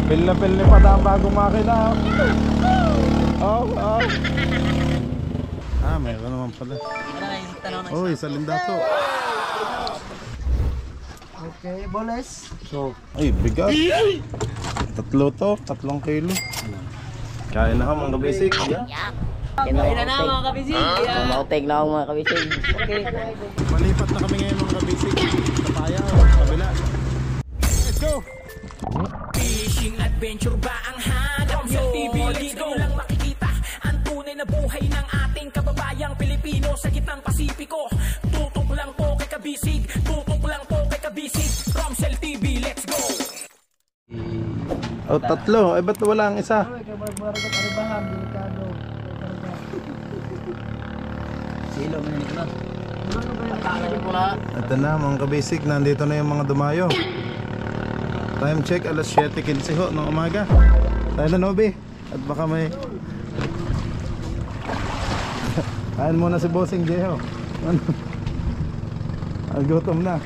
Pil na pil ni Pata ang bagong makina. Oh, oh. Ah, mayroon naman pala. Uy, sa Lindato. Okay, boles. So, ay, bigat. Tatlo to, 3 kilo. Kain na ka mga kabisig. Kain na na mga kabisig. Mauteg na ako mga kabisig. Okay. Malipat na kami ngayon mga kabisig. Sa Payaw, kabila. Let's go! Fishing adventure ba ang hanap? Sa TV, let's go lang makikita ang tunay na buhay ng ating kababayang Pilipino sa gitnang Pasipiko. Tutok lang po kay kabisig, tutok lang po kay kabisig. Romsel TV, let's go! Oh, 3. Ay, ba't wala ang isa? Silo mo na. Ito na mga kabisig, nandito na yung mga dumayo. Time check, alas 7:15 ho ng umaga. Tayo na, Nobi. At baka may kain muna si Bossing Jeho. Ang gutom na.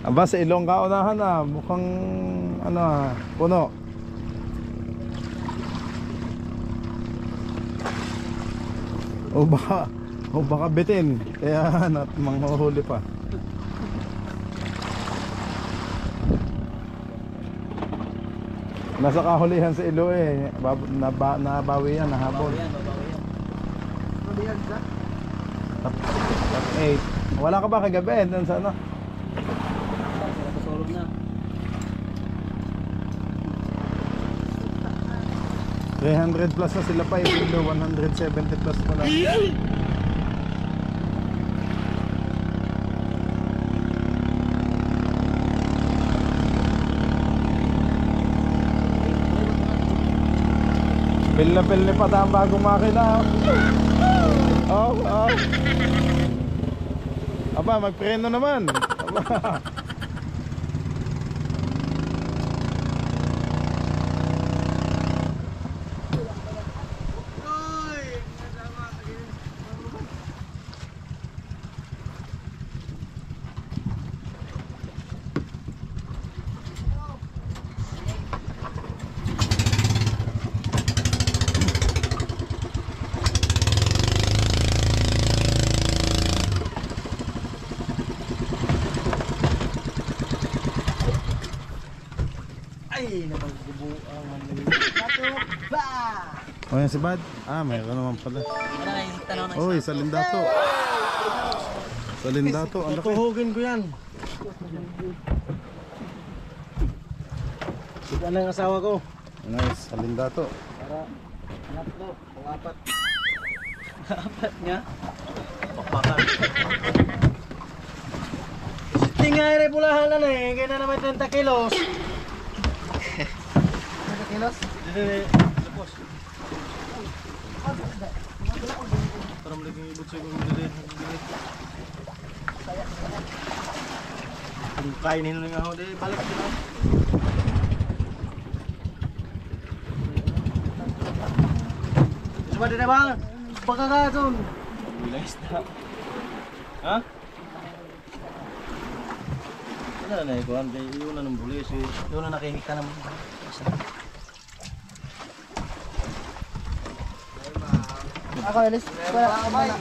Aba, sa ilong kaunahan na. Mukhang ano, puno. O baka bitin. Kaya manghuhuli pa. Nasa kahulihan sa ilo eh. Nabawi yan, nahabol. Top 8. Wala ka ba kagabi? Doon sa ano? Solog na. 300 plus na sila pa. Yung ilo 170 plus pa lang. Pil na pil ni Pata ang bagong makina. Oh, oh. Aba, magpreno naman. Aba. Ay, napagbubuan ang ba? O yan si Bad. Ah, mayroon naman pala. Uy, sa Lindato. Sa Lindato, ang laki. Tuhugin ko yan. Ito na yung asawa ko. Nice, sa Lindato. Para anak ko, pang-apat. Apat niya. Pakpakan. Tingay rin pulahan na eh. Kaya na naman 30 kilos. 30 kilos? Dito. Tapos. Parang laging ibot sa kong dili. Kung kainin na nga ako, balik sila. Coba din na ba? Baka ka doon. Bilang isda. Ha? Ano na ikuhan? Iyon na ng bulis. Iyon na nakihika naman. Ako, alis. Wala ka ba?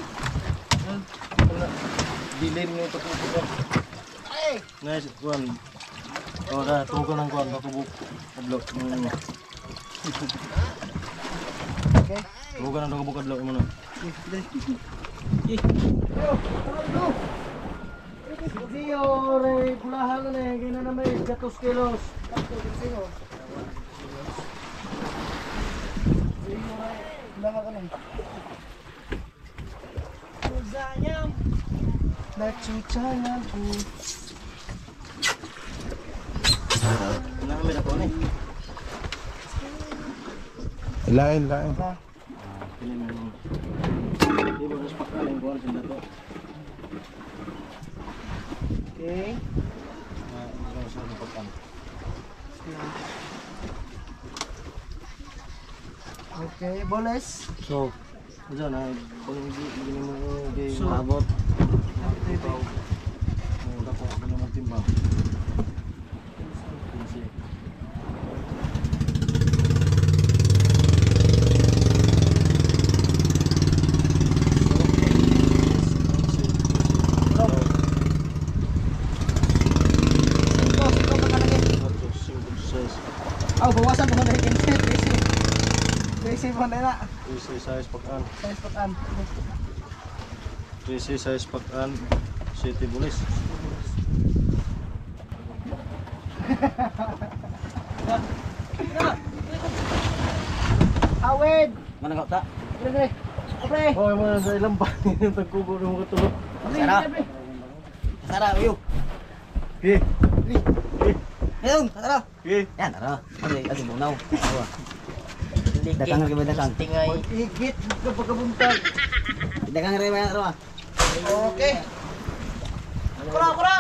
Dilim yung tutubog. Ay! Nice, kuhan. O, tubugan ng kuhan. Tutubog. Kadlok. Okay. Tubugan ng tutubog kadlok. Imo na. Siyo, re, pulahan na eh. Kaya na may 2 kilos. Siyo, re, pulahan ka lang. Sayang. Nachuchayan ko. Nakamira ko na eh. Lain. Di ba gusto pakaling ko sa dato? Okay. Okay, boles. So, Diyan na, kung hindi mo maabot. Dako ako naman timbang. Aw, bawasan mo na yung Tracy mo na na. 3C size pakan. Size pakan. 3C size pakan. City Bulis. Awid! Mana kau tak? Pre. Pre. Oh, mo na sa ilang pa. Tagkubo ng mga tulog. Sarap. Sarap, yuk. Okay. Ayun, sarap. Okay. Yan, tara. Adi bunaw. Datang lagi datang. Tingay. Igit kapag kabuntag. Dagang rin ba yan, Okay. Kura!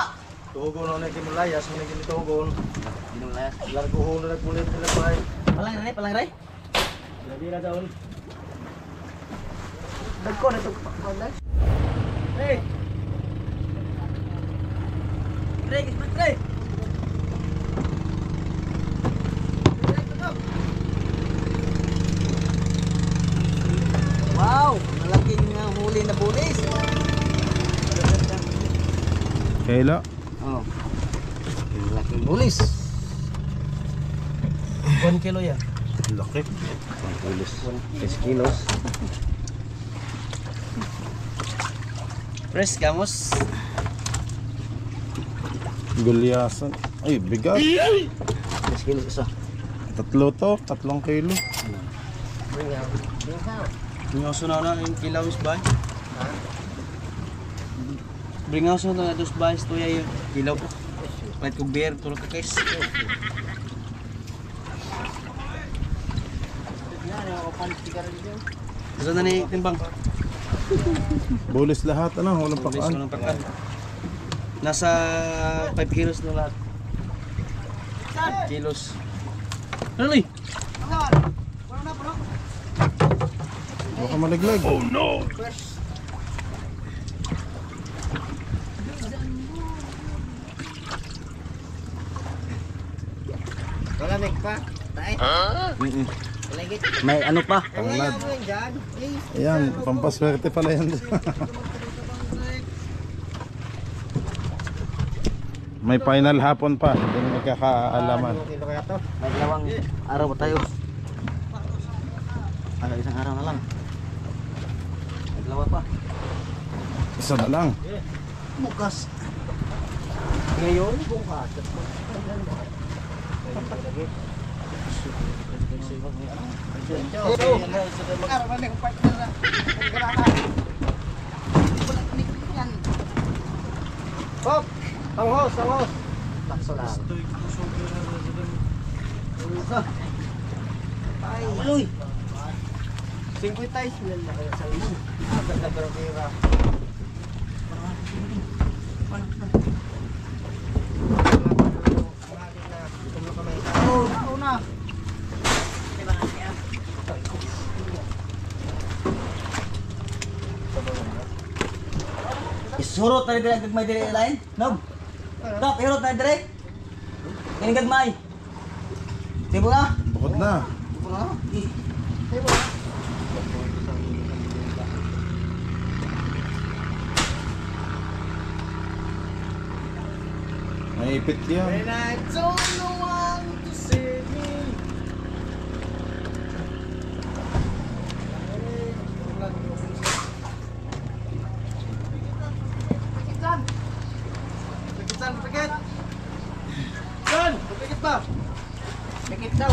Tugon na na kimulayas, mo na kinitugon. Minum lah. Largo na nagpulit nila pa. Palang ray. Labi na daon. Dagko na ito. Hey! Ray, kismat ray. Wow, malaking huli na bulis. Kayla. Oh. Malaking bulis. 1 kilo yan. Laki. 10 kilos. Fresh kamos. Gulyasan. Ay, bigat. 10 kilos isa. 3 to, 3 kilo. Bringaw na yung kilawis ba? Bringaw na dos ba? Ito yung kilaw po. Kahit kong beer, tulog ka guys. Gusto na ni timbang. Bulis lahat, ano? Walang Bilis pakaan. ko ng pakan. Nasa 5 kilos na lahat. 5 kilos. Ano ni? Baka malaglag. Oh no! Malamig pa. Tae. Lagit. May ano pa? Panglad. Ayaw mo yan dyan. Ayan, pampaswerte pala yan. May final hapon pa. Hindi na magkakaalaman. Kilo kaya to. May dalawang araw pa tayo. Ano, isang araw na lang. May dalawa pa. Isa na lang. Bukas. Ngayon, bukas. Araw na yung partner na. Pop! Ang host! Takso lang. Ay, Uy! 50 tayo sila na kaya sa limon. Agad na pero kira. Oo na. Isurot tayo dire gagmay dire lain. Nob. Stop, irot tayo dire. Kini gagmay. Tibo na. Bukod na. Tibo na. May ipit yan. And I don't know what to say. Pikit! San! Pikit ba? Pikit daw.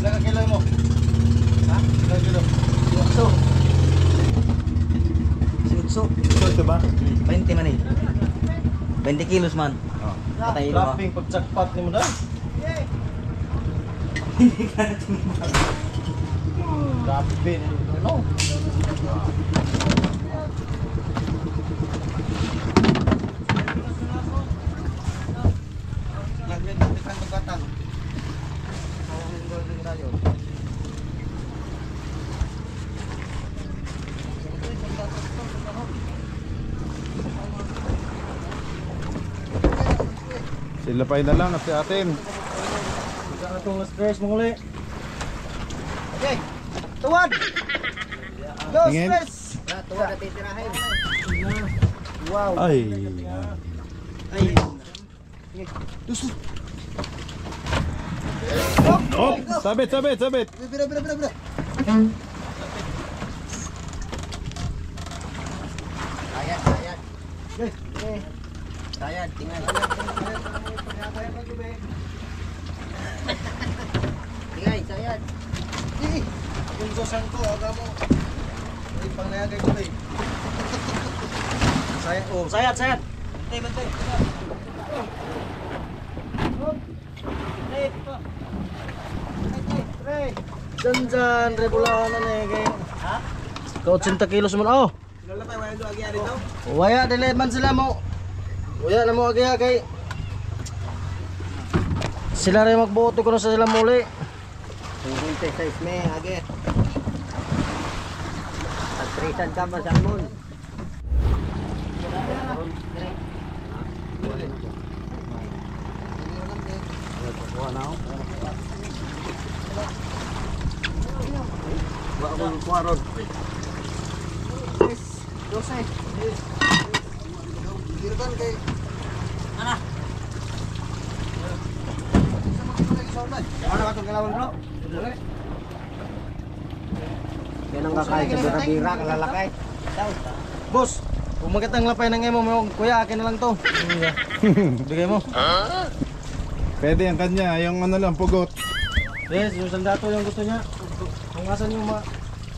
Ilang kilo mo? Ha? Ilang kilo? So. So. Ito ba? 20 man eh. 20 kilos man. Oh. Patay mo. Lapping pagjakpat ni mo dahil. Grabe. No. Lagyan natin ang pagkatan. Sila pa na lang at si atin. Saan itong stress mo uli? Okay. Tuwad! Go, Tingin. stress! Tuwad na titirahin. Wow. Ay. Ay, Oh, sabit. Bira. Sayad, tingnan. Tingay, sayad. Yung susan ko, aga mo. Ay, pang nayagay ko eh. Sayad, oh. Sayat. Bantay. Dyan, rebulahan na eh kayo. Ha? Kau 80 kilos man oh. Sinala tayo, wala doon agyan ito. Waya dili man sila mo. Waya na mo agya kay sila rin magbuto ko na sa sila muli. 56 me, agi. At 3 ka ba sa mon? Ano ka itong kalawan bro? Yan ang kakain sa bira-bira, kalalakay. Boss, kung magkatang lapay ng emo mo, kuya akin na lang to. Bigay mo. Pwede ang kanya, yung ano lang, pugot. Yes, yung sandato yung gusto niya. Kung asan yung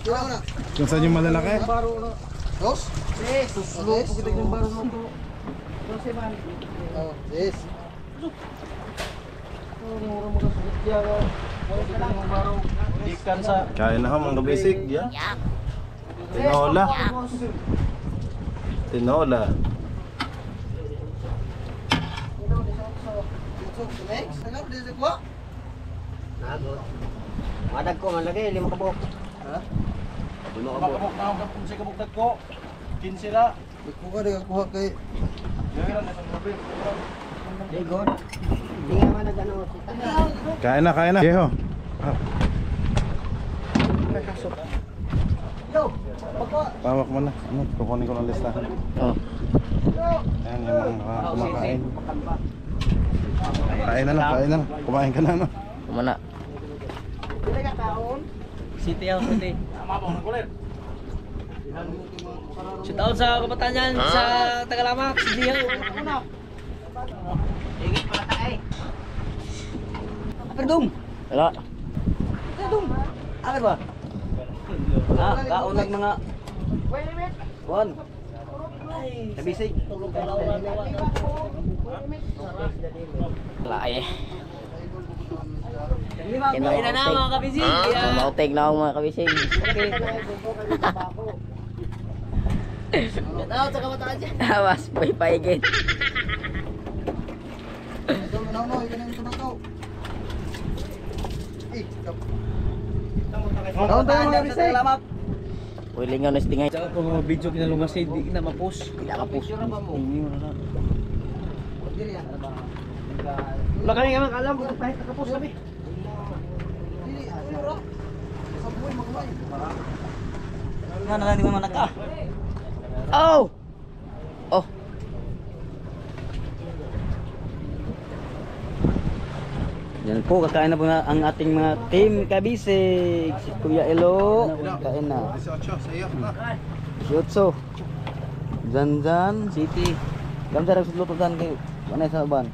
Kailan mo na? Kung saan yung malalaki. baro na. Dos? Yes, suslo ko kita yung baro mo to. Oh, yes. Mura mo kasi kaya yung baro. Ikan sa Kain na ho mga kabisig. Yeah. Tinola. Next, ano? Dito ko? Nagot. Madag ko, malagay, 5 kabok. Ha? makabok na ako kung sa kabuktat ko. 15 la. Ikaw ka nagkakuha kay... Yawiran na ng gabi. Ligon. Hindi nga man nag-ano. Kain na. Yeho. Yo! Pagka! Pawak mo na. Ano, kukunin ko ng listahan. Oh. Ayan yung mga kumakain. Kain na lang. Kumain ka na, no? Kumana. City House City. Mabong na kulit. Shoot out sa kabataan yan sa Tagalamak. Si Jihan. Higit pala tayo. Aperdum. Wala. Aperdum. Aper ba? Kaunag mga... Juan. Nabisig. Wala eh. Kinain na mga kabisig. Mautek na ako mga kabisig. Shoot out sa kabataan dyan. Awas, paigit. Ito, manaw, ikaw na yung tunaw. Eh, kap... Kabataan dyan sa Tagalamak. Wiling nga na stingay. Tsaka kung mga video kinalungasin, di na ma-post. Hindi ka po. Wala kami nga alam kung kahit nakapos kami. Nga na lang di mo manaka. Oh! Oh! Yan po, kakain na po na ang ating mga team kabisig. Si Kuya Elo, kain na. 18. Zanzan. City. Gamsa rin sudlo dan kay Vanessa sa uban.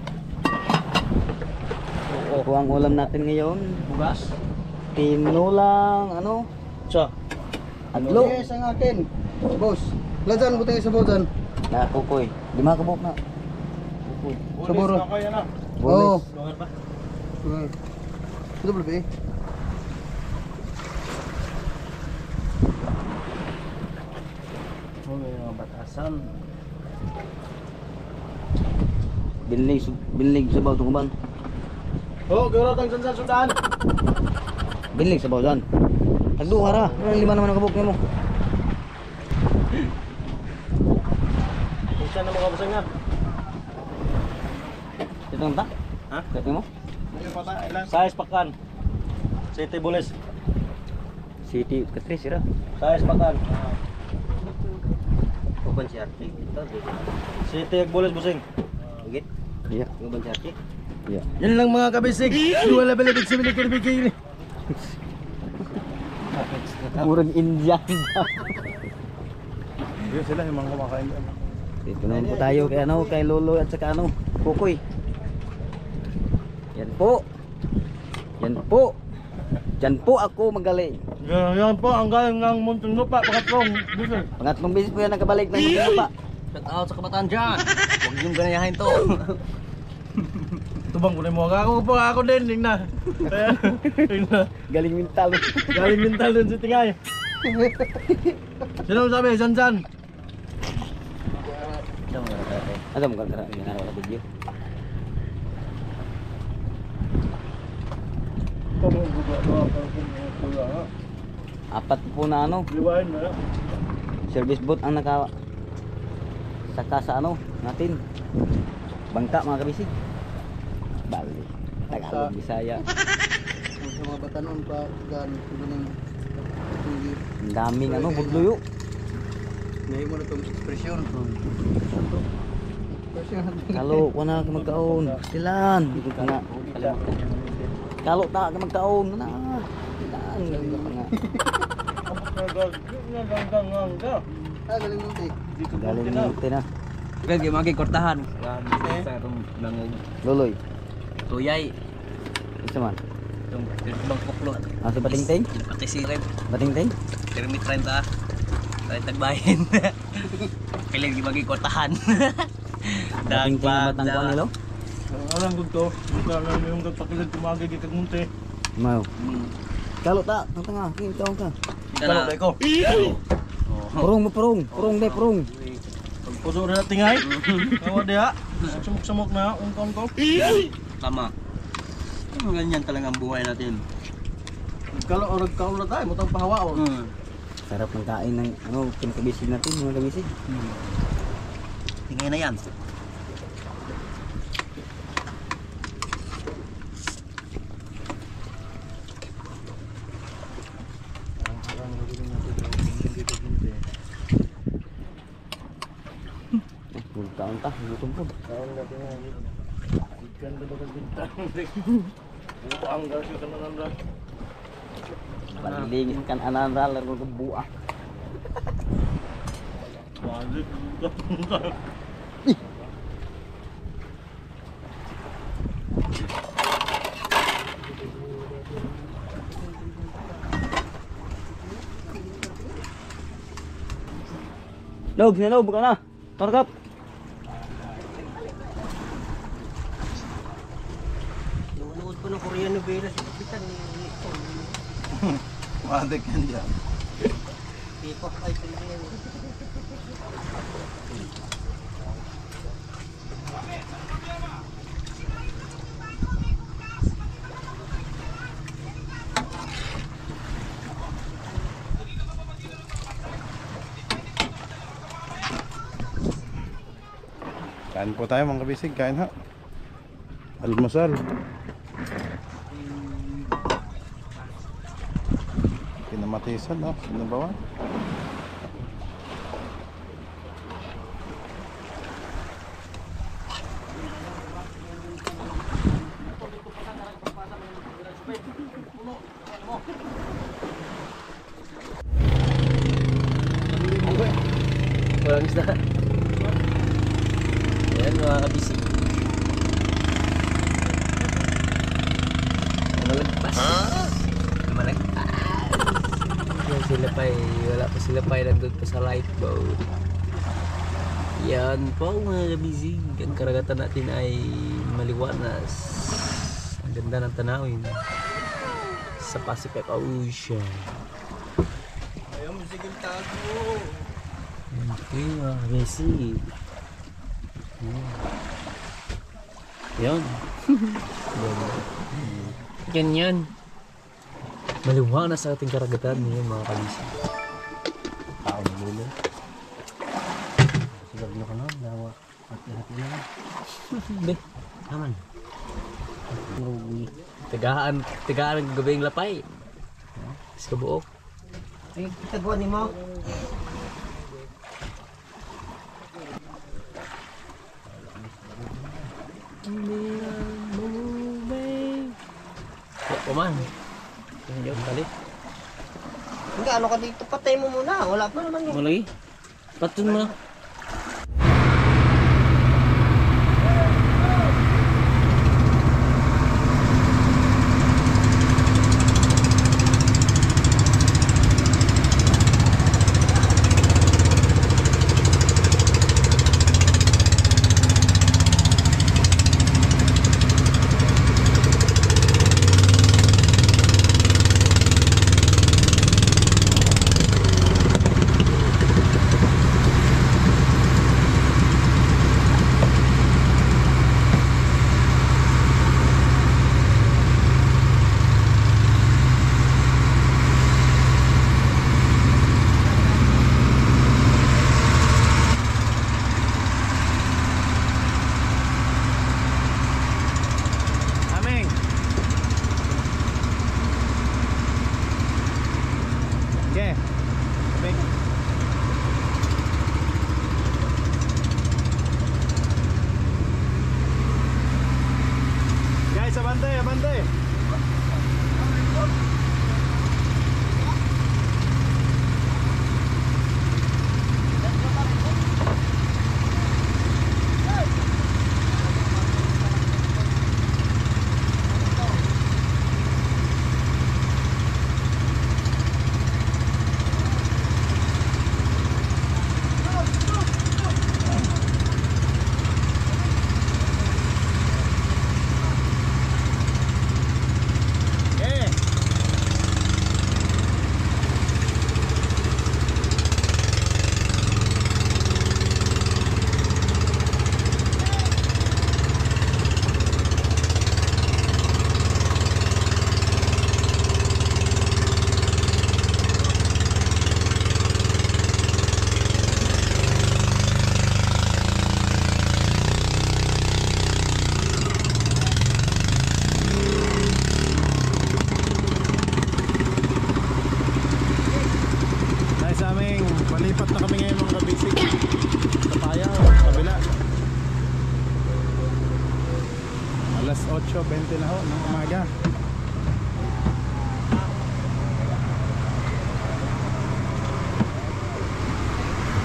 Ito ang ulam natin ngayon. Bugas. Tinulang, ano? So. Aglo. Yes, ang akin. Boss. Lazan, butang sa botan. Na kukoy. 5 kabok na. Saburo. Bulis. Oo. Ito pala ba eh? Oh, may mga batasan. Binlig sa baw tunguban. Oh, gawin ang sansan sudan. Binlig sa baw dan. Tagduha ra. Ang 5 naman ang kabok nimo. Isa na mga busang nga. Ito ta? Ha? Kat mo? Size pakan. City Bulis. City katris sira. Size pakan. Open siya. City Bulis busing. Higit. Iya. Iya. Yan lang mga kabisig. Wala balibig sa bilik karbigay. Murag Indian. Yun sila yung mga kumakain doon. Dito naman po tayo kay ano, kay Lolo at saka ano, Kukoy. Yan po. Yan po. Diyan po ako magaling. Yan po, ang galing ng Muntong Lupa, pangatlong. Pangatlong beses po yan nakabalik ng Muntong Lupa. Shout out sa kabataan dyan. Huwag yung ganayahin to. Tubang ko na mo. Ako din, tingnan. Tingnan. Galing mental. Galing mental dun sa tingay. Sino sabi? San? Ano mo kagara? Yan ako na video. Apat po na ano, Liwain na. service boat ang naka saka sa ano natin. Bangka mga kabisig. Bali. Tagalog, Bisaya. Sa mga batanon pa gan ng Ang daming ano, budluyo. may mo na itong ekspresyon. Kalo ko na magkaon. Silan. Dito ka nga. Kalo ta ka magkaon na. Silan. Dito ka nga. Ah, galing mo tay. Galing minute na. Gagi magi kortahan. Sa itong Loloy. tuyay. Isa man. Itong bang puklo. Asa bating-ting? Pati siren. Bating-ting? Kermit 30. 30 bahin. Kailan gimagi kortahan. Bating-ting ang batang ko nilo? Alam ko to. Alam mo yung kapakilid tumagay kay Kagmunti. Mayo. Kalo ta, tanga, kita ka. Kalau dai ko. Purong, purong deh, purong. Puso na tingay. Kawa dia. Sumuk-sumuk na ungkon ko. Tama. Ganyan talaga ang buhay natin. Kalau orang kau na tayo, mutang pahawa o. Sarap ng kain ng ano, pinakabisig natin, mga kabisig. Tingay na yan. Taon ta, gutom po. Ganda ba kaginta? Ang gasyo ka na nanda. Palilingin kan anandra, laro ng buah. Balik. Lob, sino buka na. Tarkap. Nunood pa ng Korean novela si Kapitan ni Madik yan dyan. K-pop ay Korean. Kain po tayo mga kabisig, kain ha. Almusal. Pinamatisan, no? Sinabawan. Walang isda. Ayan mga kabisig. Malagpas. Malagpas. Yan sila pa eh. Wala pa sila pa eh. Nandun pa sa light boat. Yan po mga kabisig. Ang karagatan natin ay maliwanas. Ang ganda ng tanawin. Sa Pacific Ocean. Ayaw mo sigil tago. Okay mga kabisig. Yan. Ganyan. Maliwanag sa ating karagatan niyo mga kabisig. Tao na muna. Sigurado na ka na. Dawa. Hati-hati na lang. Hindi. Aman. Tigaan ang gabing lapay. Sa buok. Ay, kita gawa ni mo. Kuman. Yung kali. Hanggang ano ka dito, patay mo muna. Wala pa naman yun. Mo lagi. Patun mo. Alas 8:20 na ho ng umaga.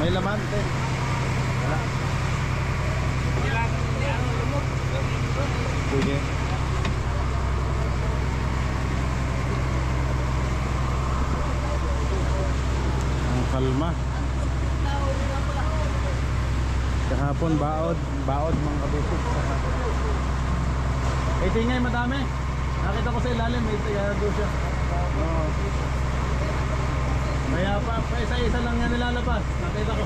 May laman din. Wala. Sige. Ang kalma. Kahapon baod mga kabisig. Eh tingay madami. Nakita ko sa ilalim may doon siya. Oh. Kaya pa isa-isa lang yan nilalabas. Nakita ko.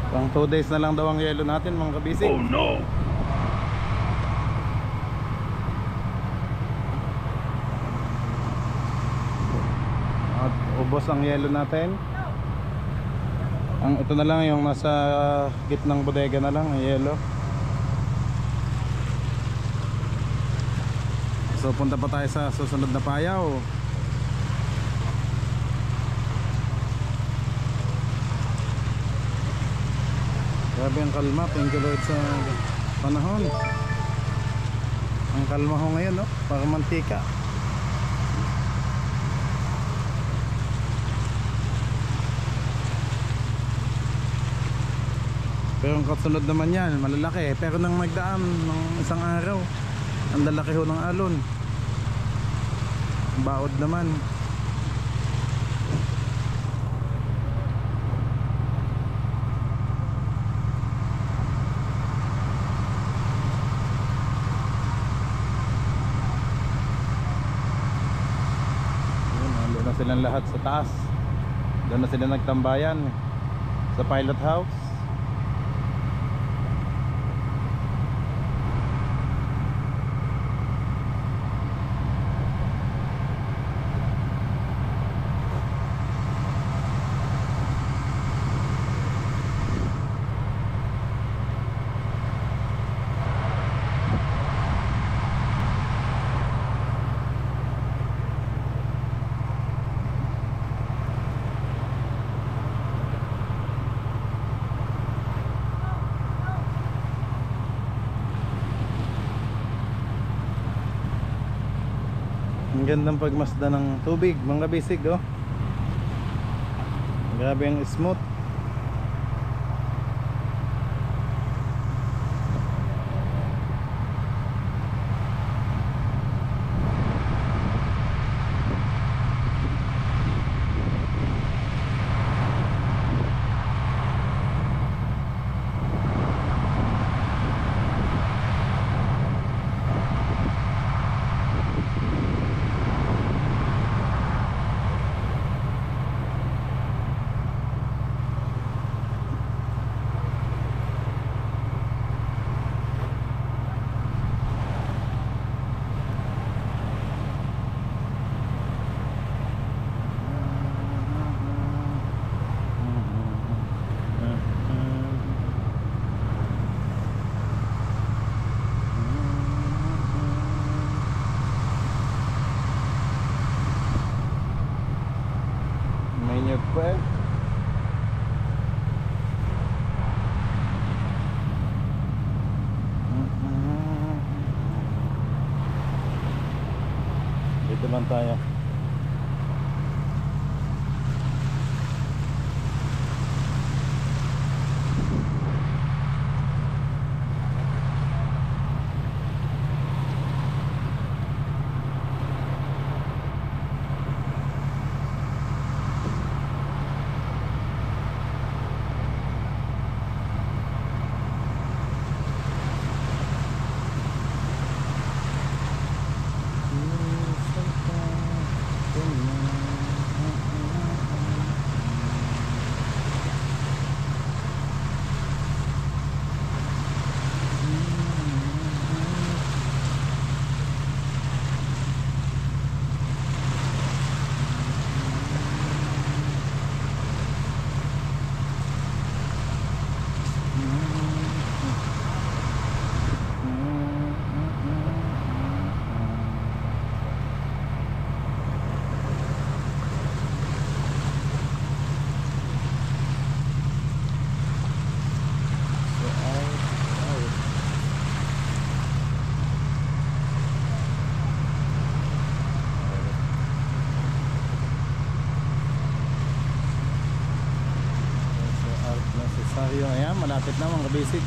Pang 2 days na lang daw ang yelo natin mga kabisig. Oh no! At ubos ang yelo natin. Ito na lang yung nasa gitnang bodega na lang ang yelo. So punta pa tayo sa susunod na payaw. Grabe ang kalma, thank you Lord sa panahon. Ang kalma ho ngayon, no? Parang mantika. Pero ang kasunod naman yan, malalaki. Pero nang nagdaan ng isang araw, ang lalaki ho ng alon. Baod naman. Silang lahat sa taas. Doon na sila nagtambayan sa pilot house. gandang pagmasda ng tubig mga kabisig, oh. Grabe ang smooth. May nyug pa eh. Dito lang tayo. Ayan, malapit na mga kabisig.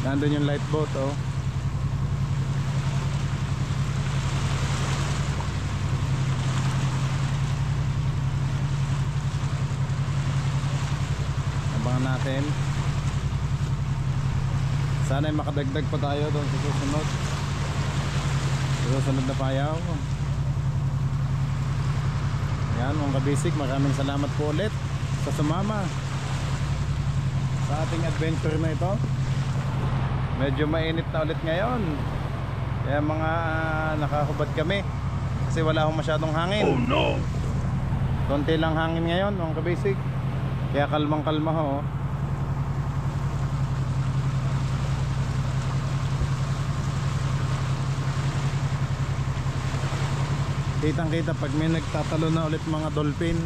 Nandun yung light boat, oh. Abangan natin. Sana'y makadagdag pa tayo doon sa susunod. Susunod na payaw. Ayan mga kabisig, maraming salamat po ulit sa sumama sa ating adventure na ito. Medyo mainit na ulit ngayon, kaya mga nakahubad kami kasi wala akong masyadong hangin. Oh no! Konti lang hangin ngayon mga kabisig, kaya kalmang kalma ho. Kitang kita pag may nagtatalo na ulit mga dolphin.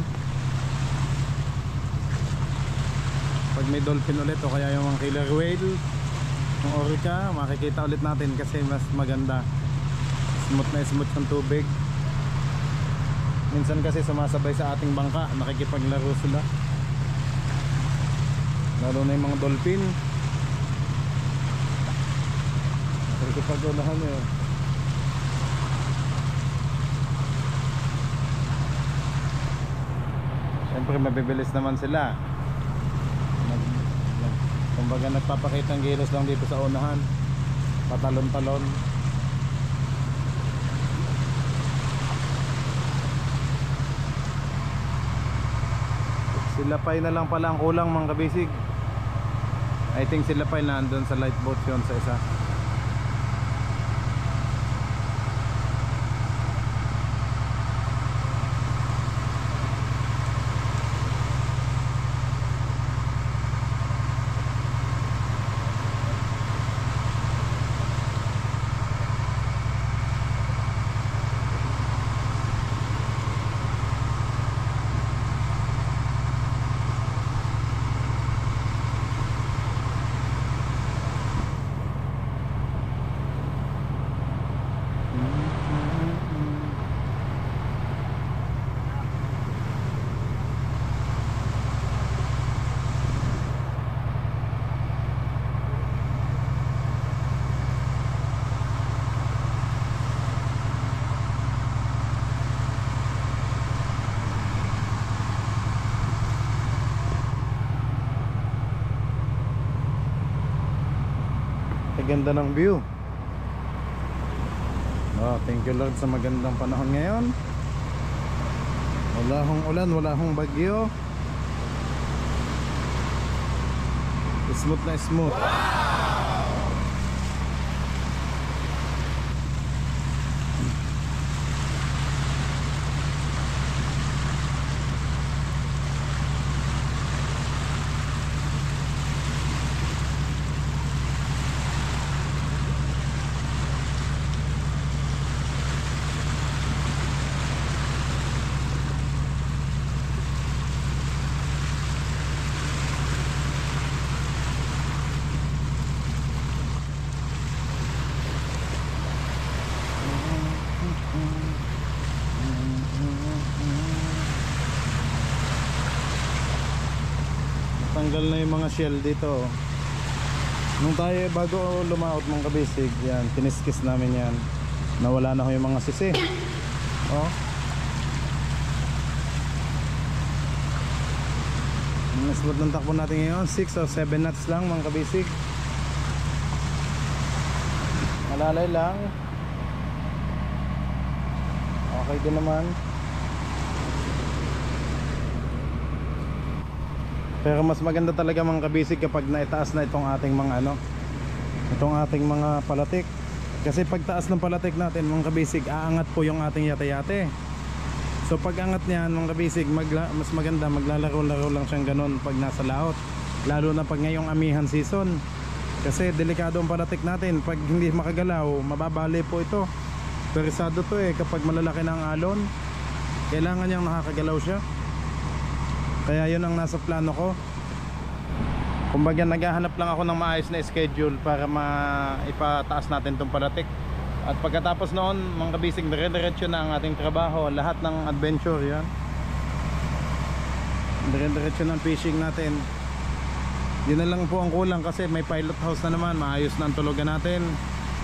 Pag may dolphin ulit o kaya yung mga killer whale, yung orca, makikita ulit natin kasi mas maganda. Smooth na smooth ng tubig. Minsan kasi sumasabay sa ating bangka, nakikipaglaro sila. Lalo na yung mga dolphin. Nakikipag-ulahan eh. Siyempre mabibilis naman sila. Kumbaga nagpapakita ng gilos lang dito sa unahan, patalon-talon. Silapay na lang pala ang kulang mga kabisig. I think silapay na andun sa light boat yun sa isa. Napakaganda ng view. Oh, thank you Lord sa magandang panahon ngayon. Wala hong ulan, wala hong bagyo. Smooth na smooth. Tanggal na yung mga shell dito. Nung tayo bago lumaot mga kabisig, yan, tiniskis namin yan. Nawala na ho yung mga sisi. Oh. Ang smooth ng takbo natin ngayon, 6 o 7 knots lang mga kabisig. Malalay lang. Okay din naman. Pero mas maganda talaga mga kabisig kapag naitaas na itong ating mga itong ating mga palatik. Kasi pag taas ng palatik natin mga kabisig, aangat po yung ating yate-yate. So pag angat niyan mga kabisig, mas maganda maglalaro-laro lang siyang ganun pag nasa laot. Lalo na pag ngayong amihan season. Kasi delikado ang palatik natin. Pag hindi makagalaw, mababali po ito. Perisado to kapag malalaki na ang alon. Kailangan niyang nakakagalaw siya. Kaya yun ang nasa plano ko. Kumbaga naghahanap lang ako ng maayos na schedule para ipataas natin itong palatik. At pagkatapos noon mga kabisig, dire-diretso na ang ating trabaho. Lahat ng adventure yan, dire-diretso ng fishing natin. Yun na lang po ang kulang kasi may pilot house na naman. Maayos na ang tulugan natin.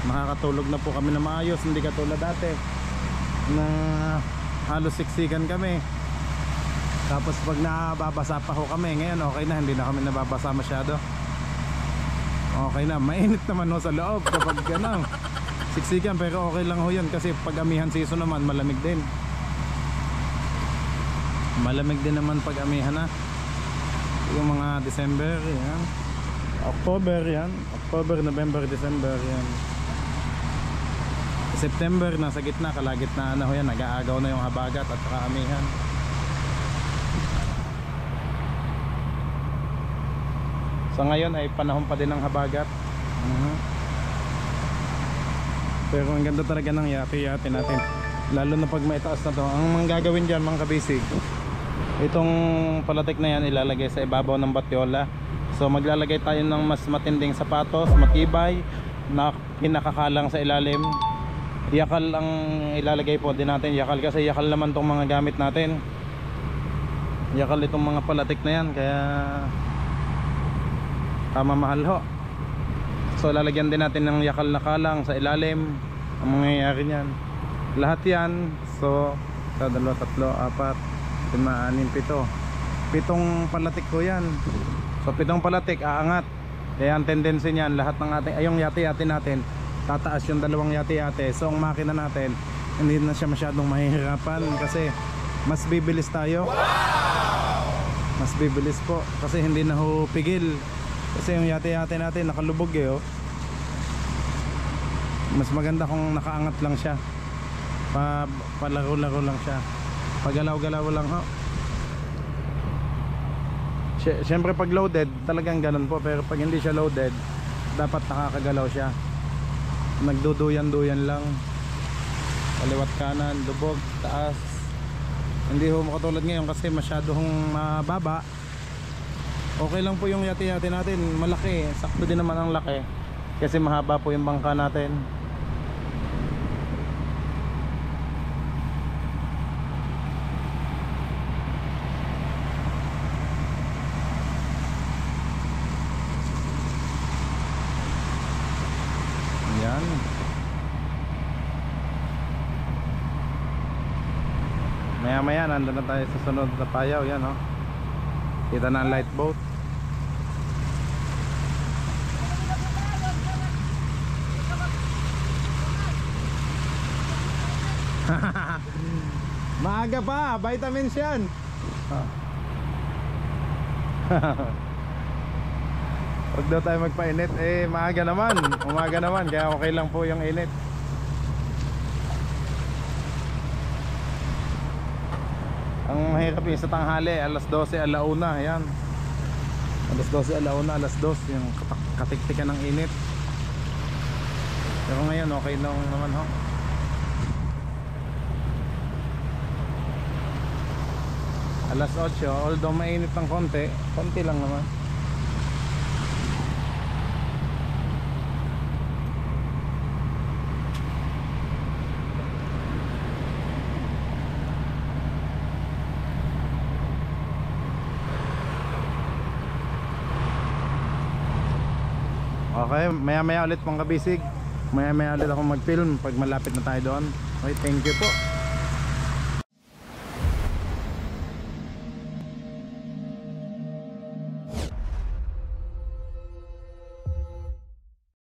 Makakatulog na po kami na maayos. Hindi katulad dati na halos siksikan kami. Tapos pag nababasa pa ho kami, ngayon okay na, hindi na kami nababasa masyado. Okay na, mainit naman ho sa loob kapag siksikan, pero okay lang ho yun kasi pag amihan season naman malamig din. Malamig din naman pag amihan na. Yung mga December, yan. October, yan. October, November, December, yan. September, nasa gitna, kalagitnaan na ho yan. Nag-aagaw na yung habagat at saka amihan. So ngayon ay panahon pa din ng habagat. Pero ang ganda talaga ng yate-yate natin. Lalo na pag may taas na to. Ang gagawin dyan mga kabisig, itong palatik na yan ilalagay sa ibabaw ng batyola. So maglalagay tayo ng mas matinding sapatos, matibay, na pinakakalang sa ilalim. Yakal ang ilalagay po din natin. Yakal kasi yakal naman tong mga gamit natin. Yakal itong mga palatik na yan. Kaya mamahal ho. So lalagyan din natin ng yakal na kalang sa ilalim. Ang mangyayari niyan, lahat yan, so 1, 2, 3, 4, 5, 6, 7 pitong palatik ko yan. So pitong palatik aangat. Kaya ang tendency niyan, lahat ng ating yung yate-yate natin tataas yung dalawang yate-yate. So ang makina natin hindi na siya masyadong mahihirapan kasi mas bibilis tayo. Mas bibilis po kasi hindi na ho pigil. Kasi yung yate-yate natin nakalubog oh. Mas maganda kung nakaangat lang siya. Palaro-laro lang siya. Pagalaw-galaw lang ho. Siyempre pag loaded talagang ganun po. Pero pag hindi siya loaded, dapat nakakagalaw siya. Nagduduyan-duyan lang. Kaliwat kanan, lubog, taas. Hindi ho makatulad ngayon kasi masyadong mababa. Okay lang po yung yate-yate natin, malaki, sakto din naman ang laki kasi mahaba po yung bangka natin. Yan. Maya-maya nandun na tayo sa sunod na payaw, yan oh. Kita na ang light boat. Maaga pa, vitamins yan. Huwag daw tayo magpainit. Eh, maaga naman. Umaga naman, kaya okay lang po yung init. Ang mahirap yung sa tanghali, alas 12, alauna, yan. Alas 12, alauna, alas 2, yung katiktikan ng init. Pero ngayon, okay lang naman ho. Alas 8, although mainit ng konti, konti lang naman. Okay, maya maya ulit mga kabisig. Maya maya ulit ako mag-film pag malapit na tayo doon. Okay, thank you po.